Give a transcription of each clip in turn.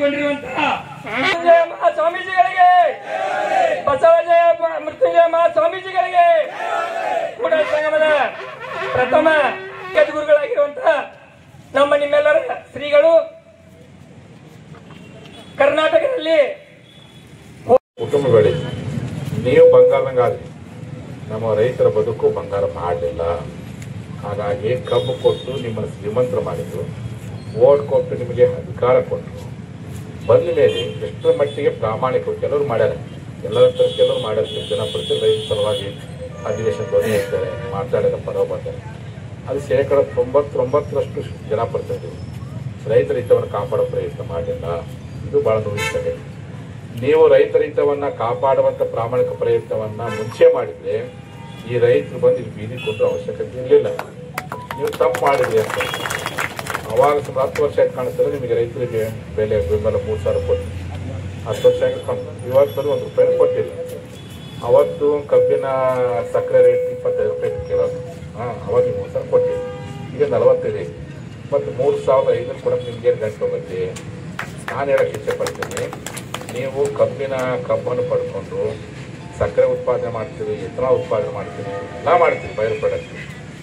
ಆಯ್ದುಕೊಂಡಿರುವಂತಹ ಸ್ವಾಮೀಜಿಗಳಿಗೆ, ಬಸವಜಯ ಮೃತ್ಯುಂಜಯ ಸ್ವಾಮೀಜಿಗಳಿಗೆ, ಕೂಡಲ ಸಂಗಮದ ಪ್ರಥಮ ಗುರುಗಳಾಗಿರುವಂತಹ ನಮ್ಮ ನಿಮ್ಮೆಲ್ಲರ ಶ್ರೀಗಳು ಕರ್ನಾಟಕದಲ್ಲಿ ಕುಟುಂಬಗಳಿಗೆ ನೀವು ಬಂಗಾರದಂಗಾದ್ರಿ, ನಮ್ಮ ರೈತರ ಬದುಕು ಬಂಗಾರ ಮಾಡಲಿಲ್ಲ. ಹಾಗಾಗಿ ಕಬ್ಬು ಕೊಟ್ಟು ನಿಮ್ಮನ್ನು ಶ್ರೀಮಂತರ ಮಾಡಿದ್ರು, ಓಟ್ ಕೊಟ್ಟು ನಿಮಗೆ ಅಧಿಕಾರ ಕೊಟ್ಟರು. ಬಂದ ಮೇಲೆ ಎಷ್ಟರ ಮಟ್ಟಿಗೆ ಪ್ರಾಮಾಣಿಕರು ಕೆಲವರು ಮಾಡ್ಯಾರ, ಕೆಲವರು ಮಾಡ್ಯಾರ. ಜನಪ್ರತಿ ರೈತರ ಸಲುವಾಗಿ ಅಧಿವೇಶನ ಧ್ವನಿ ಇರ್ತಾರೆ, ಮಾತಾಡಿದ ಪರ ಬರ್ತಾರೆ. ಅದು 99% ಜನಪ್ರತಿನಿಧಿಗಳು ರೈತರ ಹಿತವನ್ನು ಕಾಪಾಡೋ ಪ್ರಯತ್ನ ಮಾಡಲಿಲ್ಲ. ಇದು ಬಹಳ ನೋವಿಸ್ತದೆ. ನೀವು ರೈತರ ಹಿತವನ್ನು ಕಾಪಾಡುವಂಥ ಪ್ರಾಮಾಣಿಕ ಪ್ರಯತ್ನವನ್ನು ಮುಂಚೆ ಮಾಡಿದರೆ ಈ ರೈತರು ಬಂದು ಇಲ್ಲಿ ಬೀದಿ ಕೊಟ್ಟರೆ ಅವಶ್ಯಕತೆ ಇರಲಿಲ್ಲ. ನೀವು ತಪ್ಪು ಮಾಡಿದ್ರಿ ಅಂತ ಅವಾಗ ಸುಮಾರು 10 ವರ್ಷ ಆಯ್ತು ಕಾಣಿಸ್ತದೆ. ನಿಮಗೆ ರೈತರಿಗೆ ಬೆಲೆ ಬೆಂಬಲ 3,000 ಕೊಟ್ಟು 10 ವರ್ಷ ಆಗಿ ಇವತ್ತು ಒಂದು ರೂಪಾಯಿ ಕೊಟ್ಟಿಲ್ಲ. ಅವತ್ತು ಕಬ್ಬಿನ ಸಕ್ಕರೆ ರೇಟ್ 25 ರೂಪಾಯಿ ಕೇಳೋದು. ಅವಾಗ 3,000 ಕೊಟ್ಟಿಲ್ಲ, ಈಗ 45. ಮತ್ತು 3,500 ಕೊಡೋಕೆ ನಿಮ್ಗೇನು ಗಂಟು ಹೋಗುತ್ತೆ? ನಾನು ಹೇಳೋಕ್ಕೆ ಇಷ್ಟಪಡ್ತೀನಿ, ನೀವು ಕಬ್ಬನ್ನು ಪಡ್ಕೊಂಡು ಸಕ್ಕರೆ ಉತ್ಪಾದನೆ ಮಾಡ್ತೀರಿ, ಎಥನಾಲ್ ಉತ್ಪಾದನೆ ಮಾಡ್ತೀರಿ, ಎಲ್ಲ ಮಾಡ್ತೀರಿ. ಬಯಲು ಪ್ರಾಡಕ್ಟ್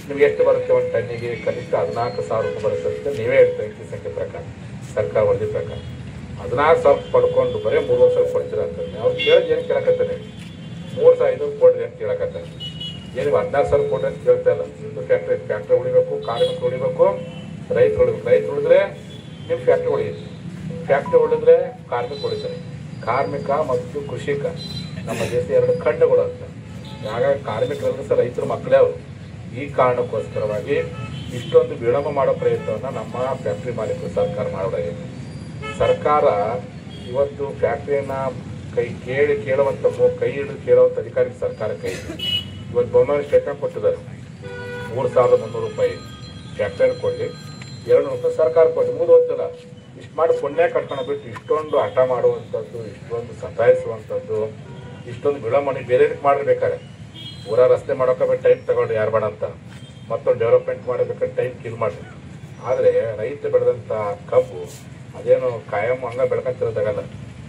ನಿಮ್ಗೆ ಎಷ್ಟು ಬರುತ್ತೆ? ಒಂದು ಟನ್ನಿಗೆ ಕನಿಷ್ಠ 14,000 ರೂಪಾಯಿ ಬರುತ್ತೆ ಅಂತ ನೀವೇ ಹೇಳ್ತೀರಿ. ಈ ಸಂಖ್ಯೆ ಪ್ರಕಾರ, ಸರ್ಕಾರ ವರದಿ ಪ್ರಕಾರ 14,000 ಪಡ್ಕೊಂಡು ಬರೀ 3 ವರ್ಷ ಕೊಡ್ತೀರ ಅಂತ ಅವ್ರು ಕೇಳಿದ್ ಏನು ಕೇಳಕತ್ತಾರೆ? 3,500 ಕೊಡ್ರಿ ಅಂತ ಕೇಳಕತ್ತಾರೆ. ಏನು 14,000 ಕೊಡ್ರಿ ಅಂತ ಕೇಳ್ತಾ ಇಲ್ಲ. ನಿಮ್ಮದು ಫ್ಯಾಕ್ಟ್ರಿ ಉಳಿಬೇಕು, ಕಾರ್ಮಿಕರು ಉಳಿಬೇಕು, ರೈತರು ಉಳಿಬೇಕು. ರೈತರು ಉಳಿದ್ರೆ ನಿಮ್ಮ ಫ್ಯಾಕ್ಟ್ರಿ ಉಳಿಯುತ್ತೆ, ಫ್ಯಾಕ್ಟ್ರಿ ಉಳಿದ್ರೆ ಕಾರ್ಮಿಕ ಉಳಿತಾರೆ. ಕಾರ್ಮಿಕ ಮತ್ತು ಕೃಷಿಕ ನಮ್ಮ ದೇಶ 2 ಖಂಡಗಳು ಅಂತ. ಹಾಗಾಗಿ ಕಾರ್ಮಿಕರೆಲ್ಲರೂ ಸಹ ರೈತರ ಮಕ್ಕಳೇ ಅವರು. ಈ ಕಾರಣಕ್ಕೋಸ್ಕರವಾಗಿ ಇಷ್ಟೊಂದು ವಿಳಂಬ ಮಾಡೋ ಪ್ರಯತ್ನವನ್ನು ನಮ್ಮ ಫ್ಯಾಕ್ಟ್ರಿ ಮಾಲೀಕರು ಸರ್ಕಾರ ಮಾಡೋದಾಗಿದೆ. ಸರ್ಕಾರ ಇವತ್ತು ಫ್ಯಾಕ್ಟ್ರಿಯನ್ನು ಕೇಳುವಂಥ ಕೈ ಹಿಡಿದು ಕೇಳುವಂಥ ಅಧಿಕಾರಿಗೆ ಸರ್ಕಾರ ಕೈ ಇದೆ. ಇವತ್ತು ಬೊಮ್ಮಾಯಿ ಸ್ಟೇಟ್ಮೆಂಟ್ ಕೊಟ್ಟಿದ್ದಾರೆ, 3,300 ರೂಪಾಯಿ ಫ್ಯಾಕ್ಟ್ರಿಯನ್ನು ಕೊಡಲಿ, 200 ರೂಪಾಯಿ ಸರ್ಕಾರ ಕೊಟ್ಟು ಮುಗಿದು ಹೋಗ್ತಲ್ಲ. ಇಷ್ಟು ಮಾಡಿ ಪುಣ್ಯ ಕಟ್ಕೊಂಡು ಬಿಟ್ಟು ಇಷ್ಟೊಂದು ಹಠ ಮಾಡುವಂಥದ್ದು, ಇಷ್ಟೊಂದು ಸತಾಯಿಸುವಂಥದ್ದು, ಇಷ್ಟೊಂದು ವಿಳಂಬನೆ ಬೇರೆ ಮಾಡಿರ್ಬೇಕಾದ್ರೆ ಊರ ರಸ್ತೆ ಮಾಡೋಕೆ ಟೈಮ್ ತಗೊಂಡು ಯಾರು ಬೇಡ ಅಂತ, ಮತ್ತೊಂದು ಡೆವಲಪ್ಮೆಂಟ್ ಮಾಡಬೇಕಾದ್ರೆ ಟೈಮ್ ಕಿಲ್ ಮಾಡಿ. ಆದರೆ ರೈತ ಬೆಳೆದಂಥ ಕಬ್ಬು ಅದೇನು ಕಾಯಂ ಹಂಗೆ ಬೆಳ್ಕೊಂತಿರೋದಾಗಲ್ಲ,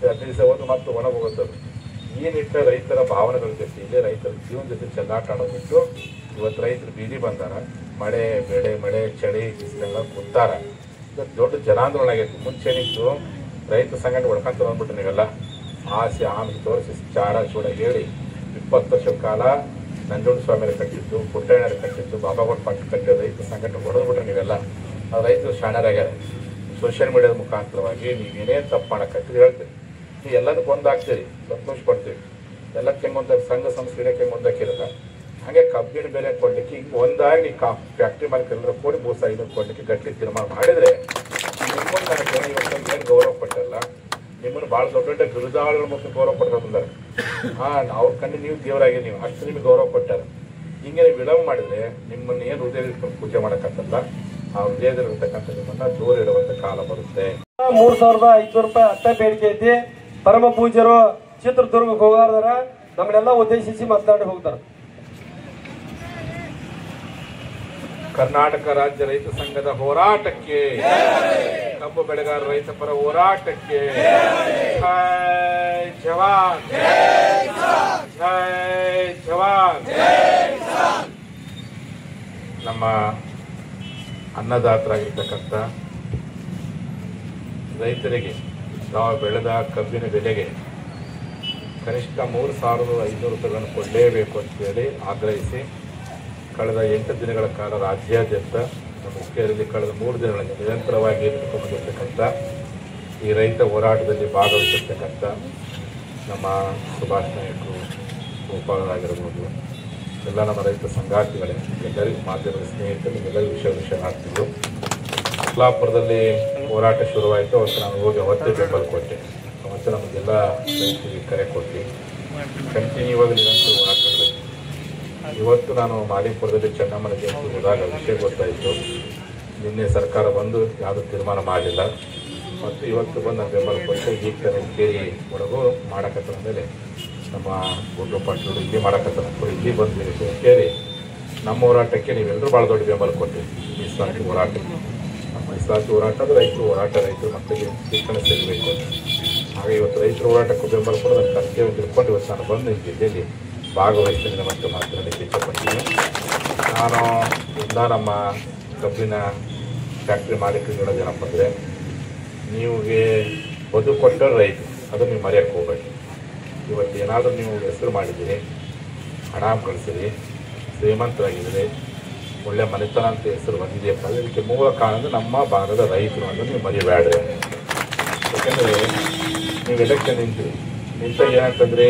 15 ದಿವಸ ಹೋದು ಮತ್ತೆ ಒಣಗಿ ಹೋಗುತ್ತದೆ. ಈ ನಿಟ್ಟಿನ ರೈತರ ಭಾವನೆಗಳ ಜೊತೆ, ಇಲ್ಲಿ ರೈತರ ಜೀವನ ಜೊತೆ ಚೆಲ್ಲಾಟ ಆಡೋದು ಬಿಟ್ಟು ಇವತ್ತು ರೈತರು ಬೀದಿ ಬಂದಾರ. ಮಳೆ ಚಳಿ ಬಿಸಿಲೆಲ್ಲ ಕೂತಾರ. ಇವತ್ತು ದೊಡ್ಡ ಜನಾಂದೋಲನ ಆಗೈತಿ. ಮುಂಚೆನಿತ್ತು ರೈತ ಸಂಘಟನೆ ಹೊಡ್ಕೊಂತ ಬಂದ್ಬಿಟ್ಟು ನೀವೆಲ್ಲ ಆಸೆ ಆಮೇಲೆ ತೋರಿಸಿ ಚಾಡ ಚೂಡ ಹೇಳಿ 20 ವರ್ಷದ ಕಾಲ ನಂಜುಂಡಸ್ವಾಮಿಯರು ಕಟ್ಟಿದ್ದು, ಪುಟ್ಟಣ್ಣರು ಕಟ್ಟಿದ್ದು, ಬಾಬಾಗೌಡ ಪಾಟೀಲ್ ಕಟ್ಟಿದ್ದು ರೈತ ಸಂಘಟನೆ ಹೊಡೆದ್ಬಿಟ್ರೆ ನೀವೆಲ್ಲ. ಅದು ರೈತರು ಶಾಣರಾಗ್ಯಾರ. ಸೋಷಿಯಲ್ ಮೀಡಿಯಾದ ಮುಖಾಂತರವಾಗಿ ನೀವೇನೇ ತಪ್ಪು ಮಾಡಕತ್ತಿದ್ದು ಹೇಳ್ತೀರಿ, ನೀವು ಎಲ್ಲದಕ್ಕೂ ಒಂದಾಗ್ತೀರಿ, ಸಂತೋಷ ಪಡ್ತೀವಿ. ಎಲ್ಲಕ್ಕೆ ಹೆಂಗೊಂದು ಸಂಘ ಸಂಸ್ಕೃತಿಗೆ ಹೆಂಗೊಂದಾಕಿರಲ್ಲ. ಹಾಗೆ ಕಬ್ಬಿನ ಬೆಲೆ ಕೊಡಲಿಕ್ಕೆ ಈಗ ಒಂದಾಗಿ ಫ್ಯಾಕ್ಟ್ರಿ ಮಾಲೀಕರೆಲ್ಲರೂ ಕೂಡಿ 3,500 ಕೊಡಲಿಕ್ಕೆ ಗಟ್ಟಿ ತೀರ್ಮಾನ ಮಾಡಿದರೆ ನಿಮ್ಮನ್ನು ನನಗೆ ಇವತ್ತು ಏನು ಗೌರವ ಕೊಟ್ಟಲ್ಲ, ನಿಮ್ಮನ್ನು ಭಾಳ ದೊಡ್ಡ ಬಿರುದಾಳುಗಳ ಮತ್ತು ಗೌರವ ಕೊಟ್ಟು ಬಂದಾರೆ. ಅವ್ರ ಕಣ್ಣು ನೀವು ದೇವರಾಗಿ ನೀವು ಅಷ್ಟು ನಿಮಗೆ ಗೌರವ ಕೊಟ್ಟಾರೆ. ಹಿಂಗೆ ವಿಳಂಬ ಮಾಡಿದರೆ ನಿಮ್ಮನ್ನು ಏನು ಹೃದಯದ ಪೂಜೆ ಮಾಡೋಕ್ಕಂತಲ್ಲ, ಆ ಹೃದಯದಲ್ಲಿರ್ತಕ್ಕಂಥ ನಿಮ್ಮನ್ನು ದೂರ ಇಡುವಂಥ ಕಾಲ ಬರುತ್ತೆ. 3,500 ರೂಪಾಯಿ ಅಷ್ಟೇ ಬೇಡಿಕೆ ಐತಿ. ಪರಮ ಪೂಜ್ಯರು ಚಿತ್ರದುರ್ಗಕ್ಕೆ ಹೋಗಾರ್ದಾರ, ನಮ್ಮನ್ನೆಲ್ಲ ಉದ್ದೇಶಿಸಿ ಮಾತನಾಡಿ ಹೋಗ್ತಾರೆ. ಕರ್ನಾಟಕ ರಾಜ್ಯ ರೈತ ಸಂಘದ ಹೋರಾಟಕ್ಕೆ, ಕಬ್ಬು ಬೆಳೆಗಾರ ರೈತ ಪರ ಹೋರಾಟಕ್ಕೆ ಜೈ ಜವಾನ್, ಜೈ ಜವಾನ್. ನಮ್ಮ ಅನ್ನದಾತರಾಗಿರ್ತಕ್ಕಂಥ ರೈತರಿಗೆ ನಾವು ಬೆಳೆದ ಕಬ್ಬಿನ ಬೆಲೆಗೆ ಕನಿಷ್ಠ 3,500 ರೂಪಾಯಿಗಳನ್ನು ಕೊಡಲೇಬೇಕು ಅಂತೇಳಿ ಆಗ್ರಹಿಸಿ ಕಳೆದ 8 ದಿನಗಳ ಕಾಲ ರಾಜ್ಯಾದ್ಯಂತ ನಮ್ಮ ಮುಖ್ಯರಲ್ಲಿ ಕಳೆದ 3 ದಿನಗಳಲ್ಲಿ ನಿರಂತರವಾಗಿ ಬಂದಿರತಕ್ಕಂಥ ಈ ರೈತ ಹೋರಾಟದಲ್ಲಿ ಭಾಗವಹಿಸಿರ್ತಕ್ಕಂಥ ನಮ್ಮ ಸುಭಾಷ್ ನಾಯಕರು, ಗೋಪಾಲರಾಗಿರ್ಬೋದು, ಎಲ್ಲ ನಮ್ಮ ರೈತ ಸಂಗಾತಿಗಳೇ, ಎಲ್ಲರಿಗೂ ಮಾಧ್ಯಮದ ಸ್ನೇಹಿತರು, ಎಲ್ಲರಿಗೂ ವಿಷಯ ಆಗ್ತಿದ್ರು. ಯಲ್ಲಾಪುರದಲ್ಲಿ ಹೋರಾಟ ಶುರುವಾಯಿತು. ಅವತ್ತು ನಾನು ಹೋಗಿ ಅವತ್ತೇ ಬೆಂಬಲ ಕೊಟ್ಟೆ. ಅವತ್ತು ನಮಗೆಲ್ಲ ರೈತರಿಗೆ ಕರೆ ಕೊಟ್ಟು ಕಂಟಿನ್ಯೂ ಆಗಿ ನಿರಂತರ ಹೋರಾಟ ನಡೆದಿದೆ. ಇವತ್ತು ನಾನು ಮಾಲಿಪುರದಲ್ಲಿ ಚೆನ್ನಮ್ಮನ ಜಯಂತಿ ಹೋದಾಗ ವಿಷಯ ಗೊತ್ತಾಯಿತು. ನಿನ್ನೆ ಸರ್ಕಾರ ಬಂದು ಯಾವುದೂ ತೀರ್ಮಾನ ಮಾಡಲಿಲ್ಲ. ಮತ್ತು ಇವತ್ತು ಬಂದು ಬೆಂಬಲ ಕೊಟ್ಟು ಈಗ ಕೇಳಿ ಒಳಗೂ ಮಾಡಕತ್ತ ಮೇಲೆ ನಮ್ಮ ಗುಡ್ಡು ಪಾಟೀಲ್ ಇಲ್ಲಿ ಮಾಡಕತ್ತಾರ, ಇಲ್ಲಿ ಬಂದು ಕೇಳಿ ನಮ್ಮ ಹೋರಾಟಕ್ಕೆ ನೀವೆಲ್ಲರೂ ಭಾಳ ದೊಡ್ಡ ಬೆಂಬಲ ಕೊಟ್ಟಿರಿ. ಮೀಸಲಾತಿ ಹೋರಾಟಕ್ಕೆ ನಮ್ಮ ಮೀಸಲಾತಿ ಹೋರಾಟದ ರೈತರು ಹೋರಾಟ, ರೈತರ ಮಕ್ಕಳಿಗೆ ಶಿಕ್ಷಣ ಸಿಗಬೇಕು. ಹಾಗೆ ಇವತ್ತು ರೈತರ ಹೋರಾಟಕ್ಕೂ ಬೆಂಬಲ ಕೂಡ ನನ್ನ ಕರ್ತವ್ಯ ತಿಳ್ಕೊಂಡು ಇವತ್ತು ನಾನು ಬಂದು ಈ ಜಿಲ್ಲೆಯಲ್ಲಿ ಭಾಗವಹಿಸ್ತೀನಿ ಮತ್ತು ಮಾತನಾಡಲಿಕ್ಕೆ ಇಷ್ಟಪಡ್ತೀನಿ. ನಾನು ಇಂದ ನಮ್ಮ ಕಬ್ಬಿನ ಫ್ಯಾಕ್ಟ್ರಿ ಮಾಲೀಕರಿಗೆ ಹೇಳೋದೇನಪ್ಪ ಅಂದರೆ, ನೀವಿಗೆ ಬದುಕು ಕೊಟ್ಟ ರೈತ ಅದು ನೀವು ಮರೆಯೋಕ್ಕೆ ಹೋಗಬೇಡಿ. ಇವತ್ತು ಏನಾದರೂ ನೀವು ಹೆಸರು ಮಾಡಿದ್ದೀರಿ, ಹಣ ಗಳಿಸಿರಿ, ಶ್ರೀಮಂತರಾಗಿದ್ದೀರಿ, ಒಳ್ಳೆ ಮನೆತನ ಅಂತ ಹೆಸರು ಬಂದಿದೆಯಪ್ಪ ಅಂದರೆ ಇದಕ್ಕೆ ಮೂಲ ಕಾರಣ ಅಂದರೆ ನಮ್ಮ ಭಾಗದ ರೈತರು ಅಂತ ನೀವು ಮರಿಬೇಡ್ರಿ. ಯಾಕೆಂದರೆ ನೀವು ಎಲೆಕ್ಷನ್ ನಿಂತಾಗ ಏನಂತಂದರೆ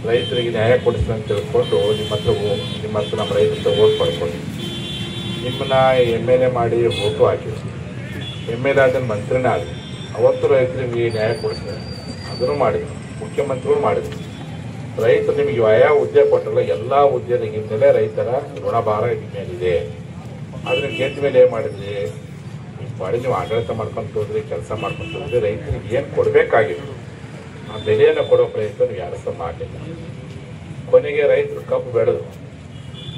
ರೈತರಿಗೆ ನ್ಯಾಯ ಕೊಡಿಸ್ತೀನಿ ಅಂತ ತಿಳ್ಕೊಂಡು ನಿಮ್ಮ ಹತ್ರ ನಮ್ಮ ರೈತರ ಓಟ್ ಪಡ್ಕೊಂಡು ನಿಮ್ಮನ್ನ MLA ಮಾಡಿ ಓಟು ಹಾಕಿದ್ರು. MLA ಆದ ಮಂತ್ರಿನೇ ಆಗಲಿ, ಅವತ್ತು ರೈತರಿಗೆ ನ್ಯಾಯ ಕೊಡಿಸ್ತಾರೆ ಅದನ್ನು ಮಾಡಿದ್ರು, ಮುಖ್ಯಮಂತ್ರಿಗಳು ಮಾಡಿದ್ರು. ರೈತರು ನಿಮಗೆ ಯಾವ ಹುದ್ದೆ ಕೊಟ್ಟರಲ್ಲ ಎಲ್ಲ ಹುದ್ದೆದ ಮೇಲೆ ರೈತರ ಋಣಭಾರ ನಿಮ್ಮ ಮೇಲಿದೆ. ಆದರೆ ಗೆದ್ದ ಮೇಲೆ ಏನು ಮಾಡಿದ್ರಿ, ನಿಮ್ಮ ಪಾಡಿ ನೀವು ಆಡಳಿತ ಮಾಡ್ಕೊಂಡು ಹೋದ್ರಿ, ಕೆಲಸ ಮಾಡ್ಕೊಂಡು ಹೋದ್ರಿ, ರೈತರಿಗೆ ಏನು ಕೊಡಬೇಕಾಗಿತ್ತು ಆ ಬೆಲೆಯನ್ನು ಕೊಡೋ ಪ್ರಯತ್ನ ನೀವು ಯಾರು ಸಹ ಮಾಡಲಿಲ್ಲ. ಕೊನೆಗೆ ರೈತರು ಕಬ್ಬು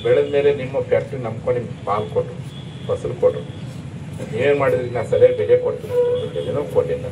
ಬೆಳೆದ ಮೇಲೆ ನಿಮ್ಮ ಫ್ಯಾಕ್ಟ್ರಿ ನಂಬ್ಕೊಂಡು ನಿಮ್ಗೆ ಪಾಲು ಕೊಟ್ಟರು, ಫಸಲು ಕೊಟ್ಟರು. ನೀವೇನು ಮಾಡಿದ್ರಿ, ನಾನು ಸರಿಯಾಗಿ ಬೆಲೆ ಕೊಡ್ತೀನಿ ಅಂತ ಬೆಲೆನೂ ಕೊಟ್ಟಿಲ್ಲ.